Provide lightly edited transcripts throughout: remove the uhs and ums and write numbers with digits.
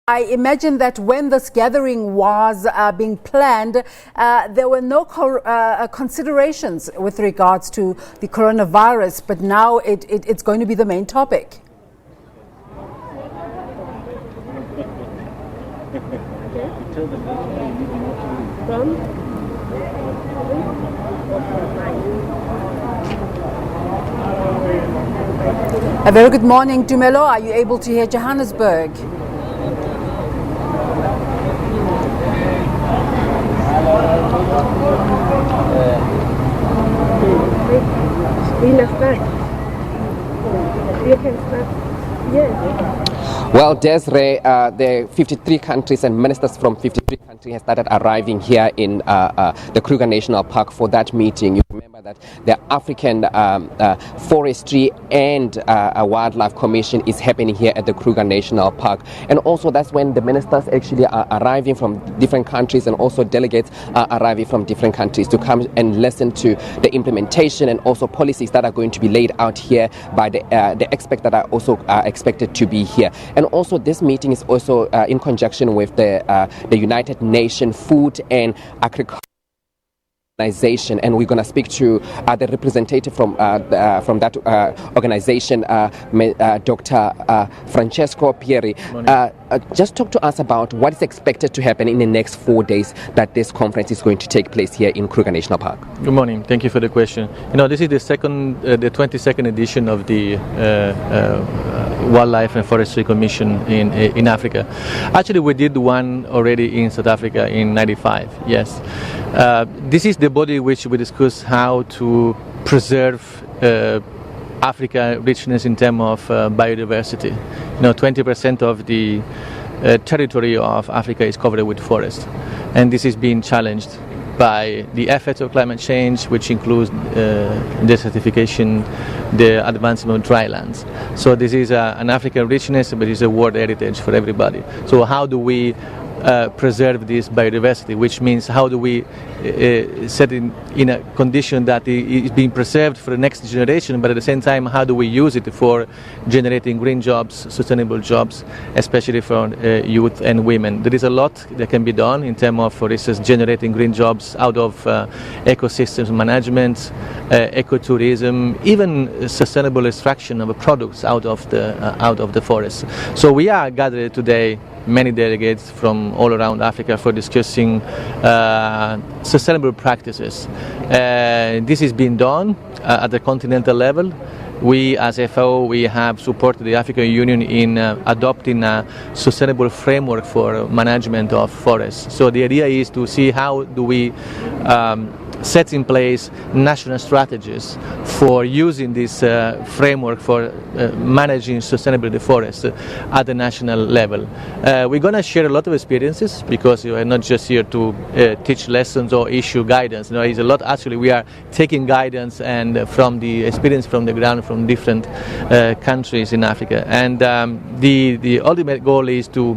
I imagine that when this gathering was being planned, there were no considerations with regards to the coronavirus, but now it's going to be the main topic. A very good morning, Dumelo. Are you able to hear Johannesburg? You can start. Yes. Well, Desiree, the 53 countries and ministers from 53 countries have started arriving here in the Kruger National Park for that meeting. You remember that the African Forestry and Wildlife Commission is happening here at the Kruger National Park. And also that's when the ministers actually are arriving from different countries, and also delegates are arriving from different countries to come and listen to the implementation and also policies that are going to be laid out here by the experts that are also expected to be here. And also this meeting is also in conjunction with the United Nations Food and Agriculture Organization, and we're going to speak to the representative from that organization, Dr. Francesco Pieri. Just talk to us about what is expected to happen in the next 4 days that this conference is going to take place here in Kruger National Park. Good morning. Thank you for the question. This is the 22nd edition of the Wildlife and Forestry Commission in Africa. Actually, we did one already in South Africa in '95. Yes, this is the body which we discuss how to preserve Africa richness in terms of biodiversity. 20% of the territory of Africa is covered with forest, and this is being challenged by the effects of climate change, which includes desertification, the advancement of dry lands. So this is an African richness, but it's a world heritage for everybody. So how do we preserve this biodiversity, which means how do we set in a condition that it is being preserved for the next generation, but at the same time how do we use it for generating green jobs, sustainable jobs, especially for youth and women. There is a lot that can be done in terms of, for instance, generating green jobs out of ecosystems management, ecotourism, even sustainable extraction of products out of the forest. So we are gathered today, many delegates from all around Africa, for discussing sustainable practices. This is being done at the continental level. We as FAO, we have supported the African Union in adopting a sustainable framework for management of forests. So the idea is to see how do we set in place national strategies for using this framework for managing sustainably the forest at the national level. We're going to share a lot of experiences, because we are not just here to teach lessons or issue guidance. It's a lot. Actually, we are taking guidance and from the experience from the ground from different countries in Africa. And the ultimate goal is to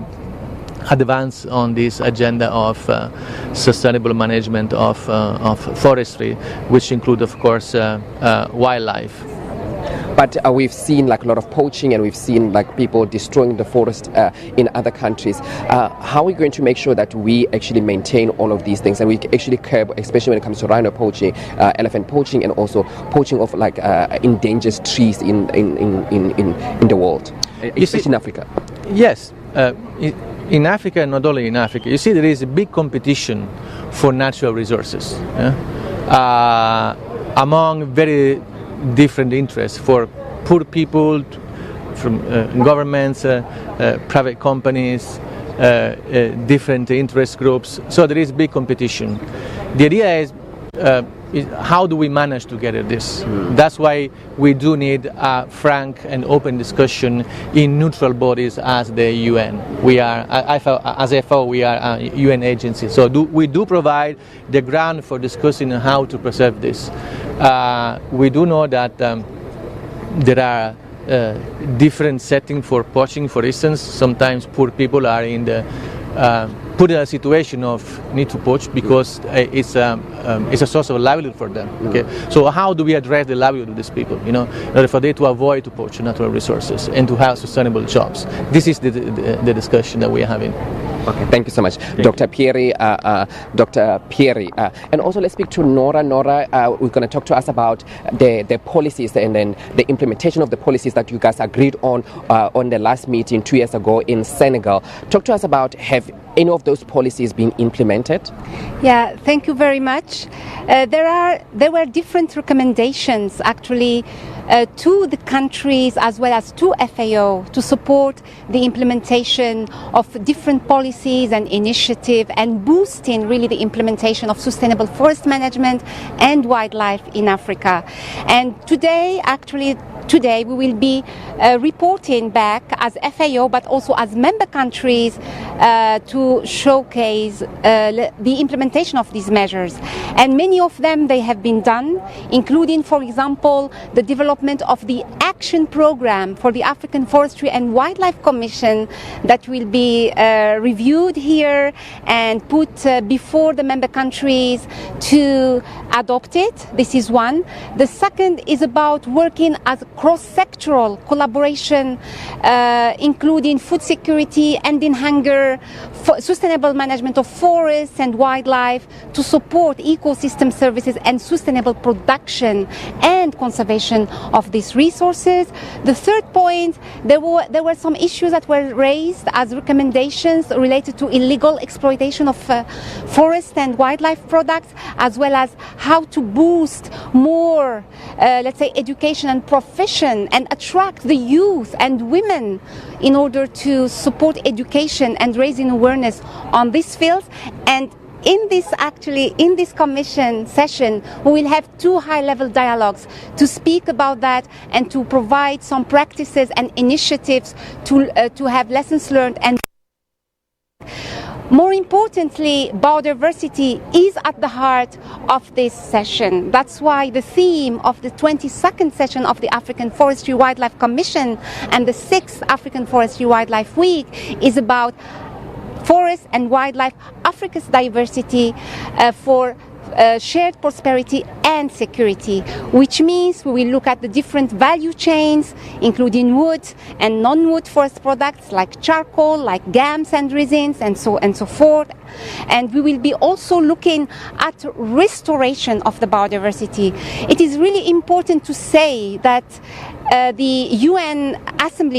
advance on this agenda of sustainable management of forestry, which include, of course, wildlife. But we've seen like a lot of poaching, and we've seen like people destroying the forest in other countries. How are we going to make sure that we actually maintain all of these things, and we actually curb, especially when it comes to rhino poaching, elephant poaching, and also poaching of like endangered trees in the world, especially in Africa? Yes. In Africa, not only in Africa, you see there is a big competition for natural resources among very different interests, for poor people, from governments, private companies, different interest groups. So there is big competition. The idea is how do we manage to get at this? That's why we do need a frank and open discussion in neutral bodies as the UN. We are, as FAO, we are a UN agency. So we do provide the ground for discussing how to preserve this. We do know that there are different settings for poaching. For instance, sometimes poor people are in the put in a situation of need to poach because it's a source of livelihood for them. Okay, so how do we address the livelihood of these people? In order for them to avoid to poach natural resources and to have sustainable jobs. This is the discussion that we are having. Okay, thank you so much, Dr. Pieri. Dr. Pieri, and also let's speak to Nora. Nora, we're going to talk to us about the policies and then the implementation of the policies that you guys agreed on the last meeting 2 years ago in Senegal. Talk to us about, have any of those policies been implemented? Yeah, thank you very much. There were different recommendations actually to the countries as well as to FAO to support the implementation of different policies and initiatives and boosting really the implementation of sustainable forest management and wildlife in Africa. And today we will be reporting back as FAO but also as member countries to showcase the implementation of these measures. And many of them, they have been done, including, for example, the development of the action program for the African Forestry and Wildlife Commission that will be reviewed here and put before the member countries to adopt it. This is one. The second is about working as a cross-sectoral collaboration, including food security, ending hunger, sustainable management of forests and wildlife to support ecosystem services and sustainable production and conservation of these resources. The third point, there were some issues that were raised as recommendations related to illegal exploitation of forest and wildlife products, as well as how to boost more, let's say, education and profession and attract the youth and women in order to support education and raising awareness on these fields. And in this commission session, we will have 2 high-level dialogues to speak about that and to provide some practices and initiatives to have lessons learned. And more importantly, biodiversity is at the heart of this session. That's why the theme of the 22nd session of the African Forestry Wildlife Commission and the 6th African Forestry Wildlife Week is about forest and wildlife, Africa's diversity for shared prosperity and security, which means we will look at the different value chains, including wood and non-wood forest products like charcoal, like gums and resins, and so forth. And we will be also looking at restoration of the biodiversity. It is really important to say that the UN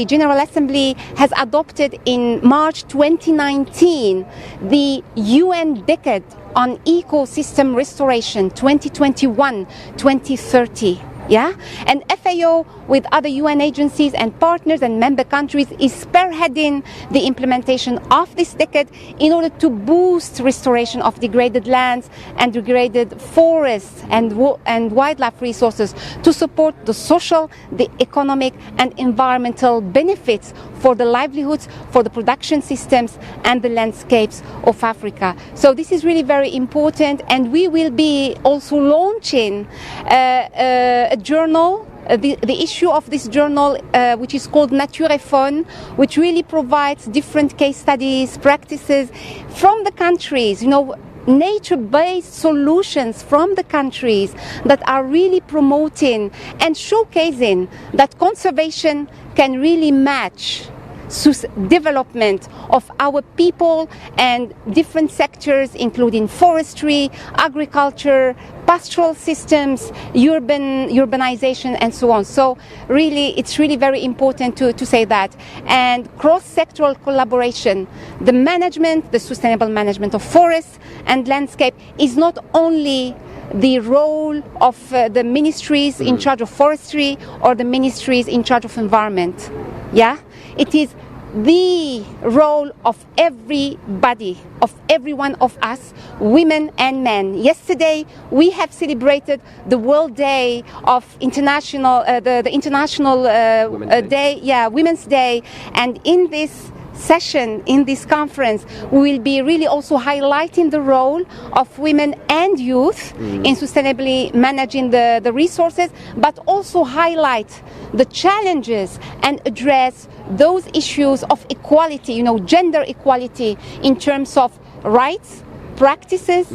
General Assembly has adopted in March 2019 the UN Decade on Ecosystem Restoration 2021-2030. Yeah, and FAO with other UN agencies and partners and member countries is spearheading the implementation of this decade in order to boost restoration of degraded lands and degraded forests and wildlife resources to support the social, the economic and environmental benefits for the livelihoods, for the production systems and the landscapes of Africa. So this is really very important, and we will be also launching a journal, the issue of this journal, which is called Nature et Faune, which really provides different case studies, practices from the countries, nature-based solutions from the countries that are really promoting and showcasing that conservation can really match development of our people and different sectors, including forestry, agriculture, pastoral systems, urbanization, and so on. So really, it's really very important to say that. And cross-sectoral collaboration, the sustainable management of forests and landscape is not only the role of the ministries in charge of forestry or the ministries in charge of environment. Yeah, it is the role of everybody, of every one of us, women and men. Yesterday, we have celebrated the World Day of International, the International Women's Day, and in this session, in this conference, we will be really also highlighting the role of women and youth in sustainably managing the resources, but also highlight the challenges and address those issues of equality, gender equality in terms of rights, practices,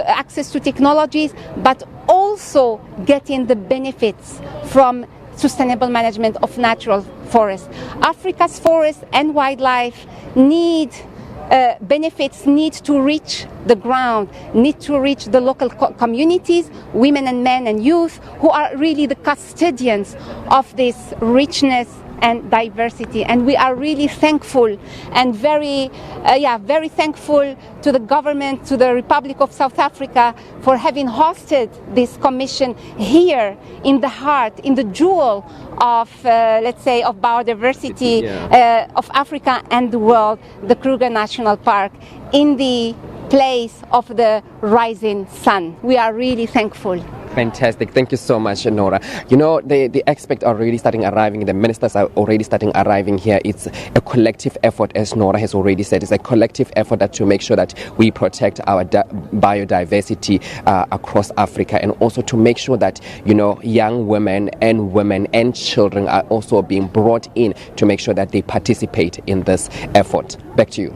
access to technologies, but also getting the benefits from sustainable management of natural forests. Africa's forests and wildlife need benefits need to reach the ground, need to reach the local communities, women and men and youth, who are really the custodians of this richness and diversity. And we are really thankful and very thankful to the government, to the Republic of South Africa, for having hosted this commission here in the heart, in the jewel of, let's say, of biodiversity of Africa and the world, the Kruger National Park, in the place of the rising sun. We are really thankful. Fantastic. Thank you so much, Nora. You know, the experts are already starting arriving. The ministers are already starting arriving here. It's a collective effort, as Nora has already said. It's a collective effort to make sure that we protect our biodiversity across Africa, and also to make sure that, you know, young women and children are also being brought in to make sure that they participate in this effort. Back to you.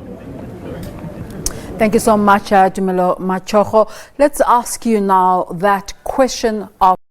Thank you so much, Dumelo Machogo. Let's ask you now that question of